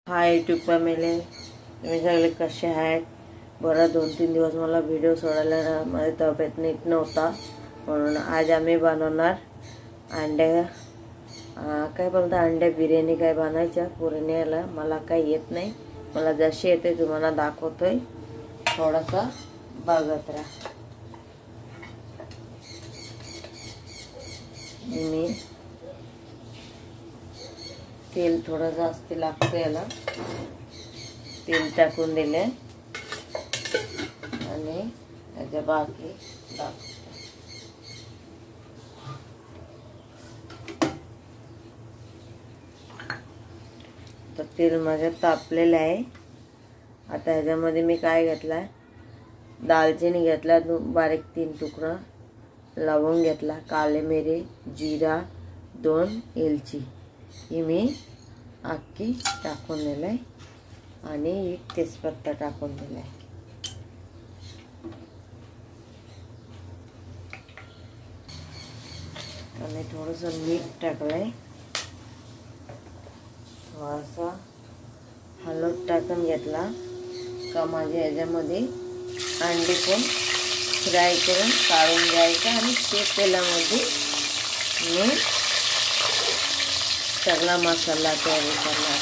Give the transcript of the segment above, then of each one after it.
Hi YouTube family, तुम्ही सगळे कसे आहेत? बरं 2-3 दिवस मला व्हिडिओ सोडायला माझी तब्येत नीट नव्हता, म्हणून आज आम्ही बनवणार काय बोलता अंडे बिर्याणी. काय बनायचं पुरणेला मला काही येत नाही, मला जशी येते तुम्हाला दाखवतोय, थोडासा बघत राहा. मी तेल थोडं जास्त लागतं, याला तेल टाकून दिले आणि याच्या बाकी तर तेल माझं तापलेलं आहे. आता ह्याच्यामध्ये मी काय घेतलाय, दालचिनी घेतला बारीक 3 तुकडा, लवंग घेतला, काळे मिरी, जिरा, 2 एलची ही मी अख्खी टाकून दिलाय आणि एक तेजपत्ता टाकून दिलाय. आणि थोडंसं मीठ टाकलंय, थोडासा हळद टाकून घेतला का माझ्या ह्याच्यामध्ये अंडे पण फ्राय करून काढून घ्यायचं आणि ते तेलामध्ये मी सगळा मसाला तयारी करणार.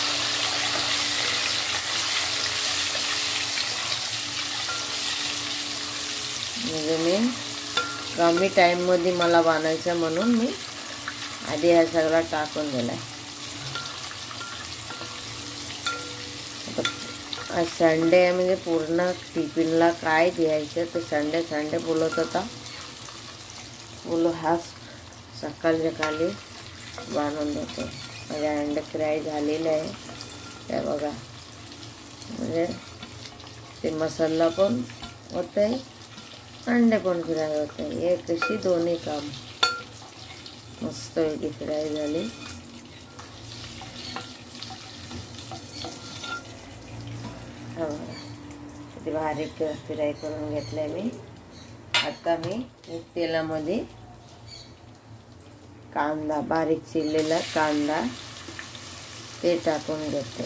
म्हणजे मी कमी टाईममध्ये मला बनायचं म्हणून मी आधी हा सगळा टाकून दिलाय. आज संडे आहे, म्हणजे पूर्ण टिफिनला काय द्यायचं तर संडे बोलत होता, बोलो हा सकाळच्या खाली बनवून देतो. माझे अंडे फ्राय झालेले आहे, त्या बघा, म्हणजे ते मसाला पण होते, अंडे पण फ्राय होते, हे कशी दोन्ही काम मस्त वेगळी फ्राय झाली. हा बघा किती बारीक फ्राय करून घेतलंय मी. आता मी तेलामध्ये कांदा, बारीक चिरलेला कांदा ते टाकून घेते.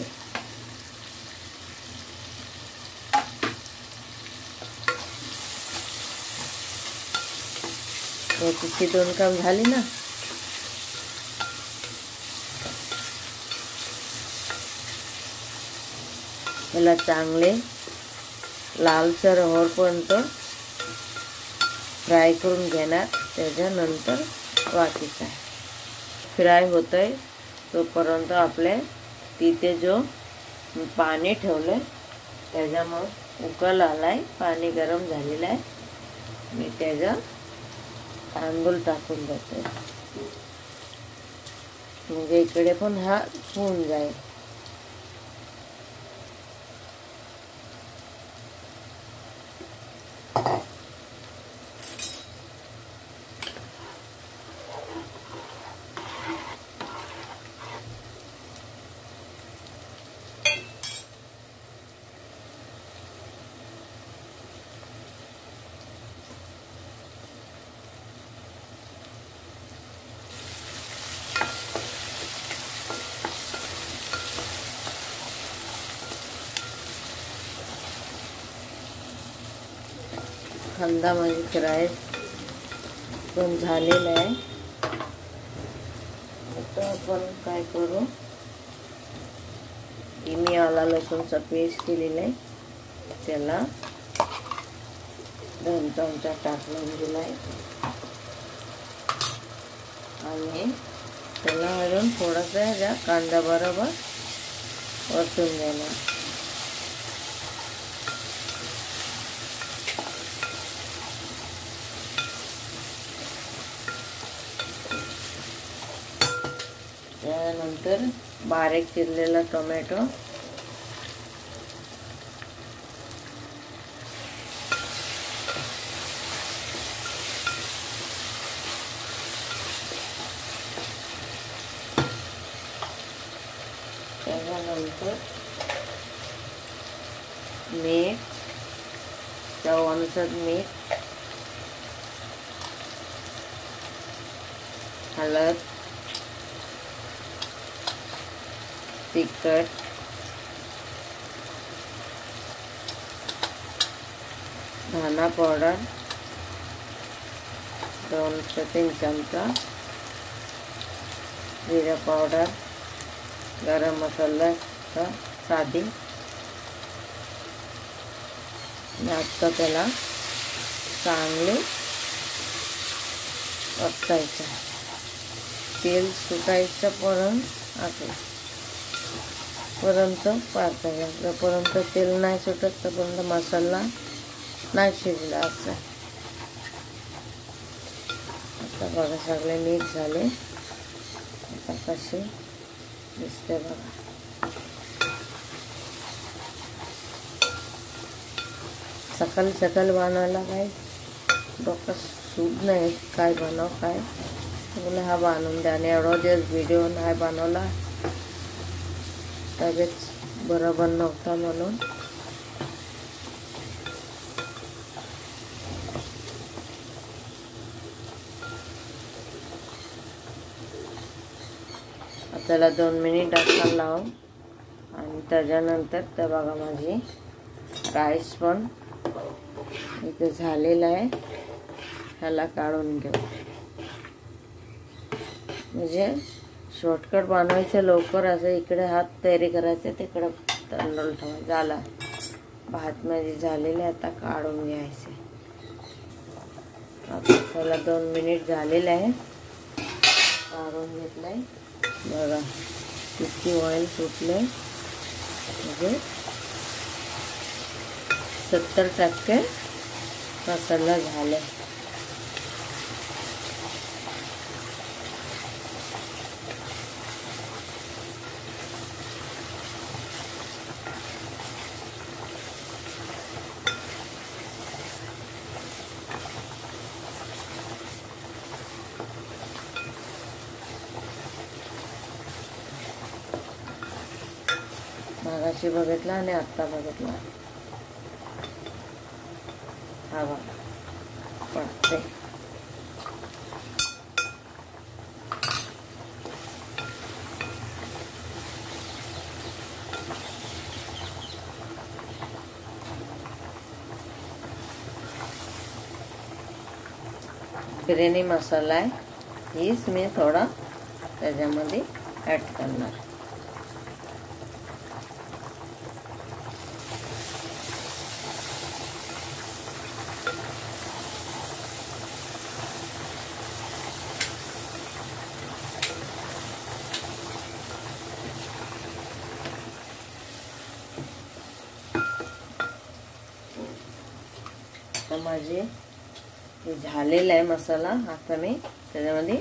याची 2 काम झाली ना. याला चांगले लालसर होईपर्यंत फ्राय करून घेणार. त्याच्यानंतर बाकीचं फ्राय होतंय तोपर्यंत आपले तिथे जो पाणी ठेवलंय त्याच्यामुळे उकळ आलाय, पाणी गरम झालेलं आहे. मी त्याचा तांदूळ टाकून देते, म्हणजे इकडे पण हा होऊन जाईल. कांदा माझी फ्राय पण झालेला आहे. आता आपण काय करू, की मी आला लसूणचा पेस्ट केलेला आहे, त्याला 2 चमचा टाकून दिलाय आणि त्याला अजून थोडासा या कांदा बरोबर परतून देणार. त्यानंतर बारीक चिरलेला टोमॅटो, त्याच्यानंतर मीठ, चवीनुसार मीठ, हळद, तिखट, धना पावडर 2 ते 3 चमचा, जीरा पावडर, गरम मसाला साधी, आता त्याला चांगले परतायचं, तेल सुटायचं पर्यंत परतायचं. जोपर्यंत तेल नाही सुटत तोपर्यंत मसाला नाही शिजला असं. आता बघा सगळे मिक्स झाले. आता कसे दिसते बघा. सकाळी बनवायला काय डोकं सूट नाही, काय बनव काय बोले हा बनवून द्या. आणि एवढा दिवस व्हिडिओ नाही बनवला, तब्येत बरोबर नव्हता म्हणून. त्याला 2 मिनिट ढक्कन लावून आणि त्याच्यानंतर तर बघा माझी राईस पण इथे झालेला आहे. ह्याला काढून घेऊ. म्हणजे शॉर्टकट बनवायचं लवकर. असं इकडे हात तयारी करायचे, तिकडे तांदूळ ठेवायचा. झाला भात माझी झालेले. आता काढून घ्यायचे. आता त्याला 2 मिनिट झालेले आहे, काढून घेतलंय. बघा किती ऑइल सुटले. म्हणजे 70% मसाला झाले. मागाशी बघितला आणि आत्ता बघितला. हा बघा पडते. बिर्याणी मसाला आहे, हीच मी थोडा त्याच्यामध्ये ॲड करणार. माझे हे झालेला आहे मसाला. आता मी त्याच्यामध्ये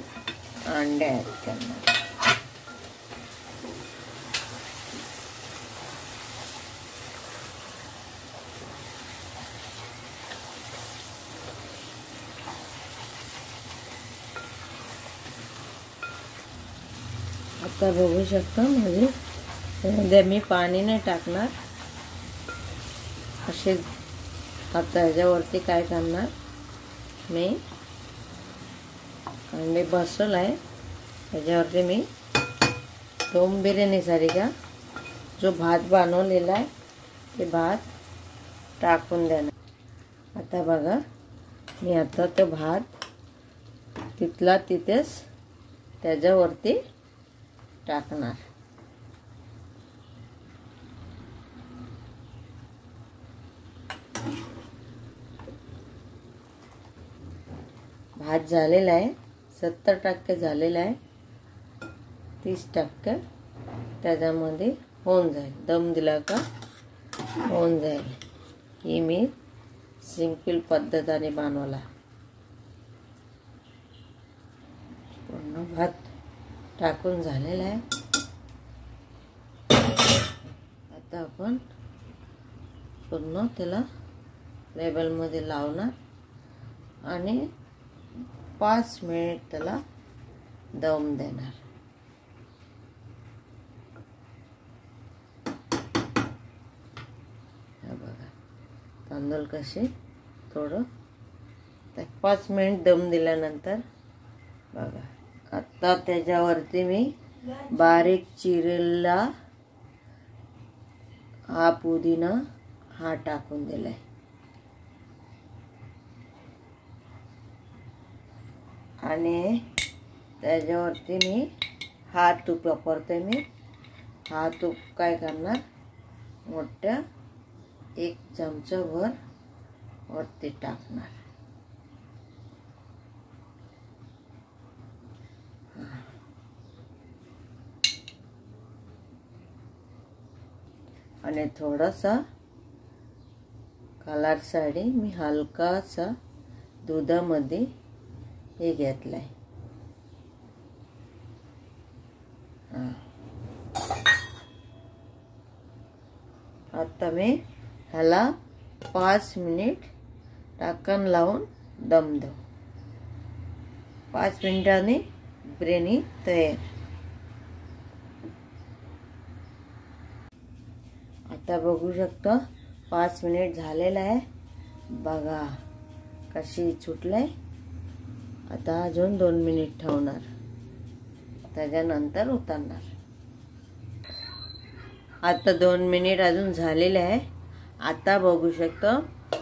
अंडे ॲड करणार. आता बघू शकता माझे त्यामध्ये मी पाणी नाही टाकणार. असे आता ह्याच्यावरती काय करणार, मी अंडे बसवलं आहे ह्याच्यावरती मी दम बिर्याणीसाठी का जो भात बनवलेला आहे ते भात टाकून देणार. आता बघा मी आता तो भात तिथला तिथेच त्याच्यावरती टाकणार. भात झालेला आहे, 70% झालेला आहे. 30% त्याच्यामध्ये होऊन जाईल. दम दिला का होऊन जाईल. ही मी सिंपल पद्धतीने बनवला. पूर्ण भात टाकून झालेला आहे. आता आपण पूर्ण त्याला लेबलमध्ये लावणार आणि 5 मिनिट त्याला दम देणार. हे बघा तांदूळ कसे थोडं 5 मिनिट दम दिल्यानंतर बघा आता त्याच्यावरती मी बारीक चिरलेला हा पुदिना हा टाकून दिलाय. आणि त्याच्यावरती मी हा तूप वापरते. मी हा तूप काय करणार, मोठ्या 1 चमचाभर वरती टाकणार. आणि थोडासा कलरसाठी मी हलकासा दुधामध्ये हे घेतलाय. आता मी ह्याला 5 मिनिट झाकण लावून दम देऊ. 5 मिनिटांनी बिर्याणी तयार. आता बघू शकता 5 मिनिट झालेला आहे. बघा कशी सुटले. आता अजून 2 मिनिट ठेवणार, त्याच्यानंतर उतरणार. आता 2 मिनिट अजून झालेले आहे. आता बघू शकता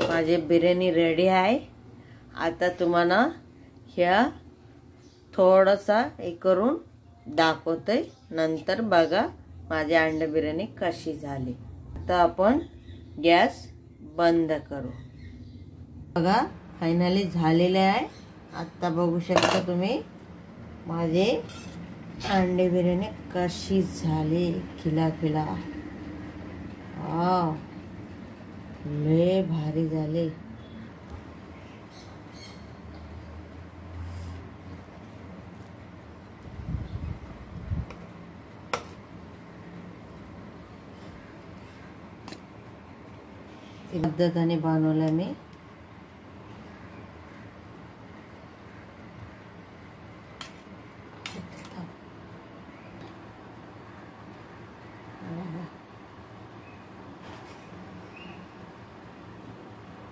माझी बिर्याणी रेडी आहे. आता तुम्हाला ह्या थोडासा हे करून दाखवते, नंतर बघा माझी अंडा बिर्याणी कशी झाली. आता आपण गॅस बंद करू. बघा फायनली झालेले आहे. आता बघू शकता तुम्ही माझे अंडे बिर्याणी कशी झाली, खिला खिला. वाव, लय भारी झाले. पद्धतीने बनवलं मी.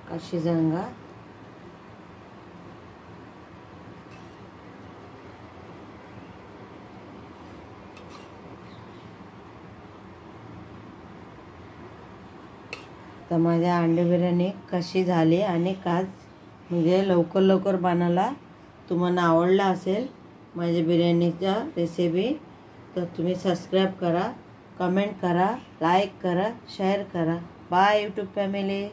कशी सांगा. तर माझ्या अंडे बिर्याणी कशी झाली आणि काच म्हणजे लवकर बनायला तुम्हाला आवडला असेल माझ्या बिर्याणीचा रेसिपी, तर तुम्ही सबस्क्राईब करा, कमेंट करा, लाईक करा, शेअर करा. Bye YouTube family.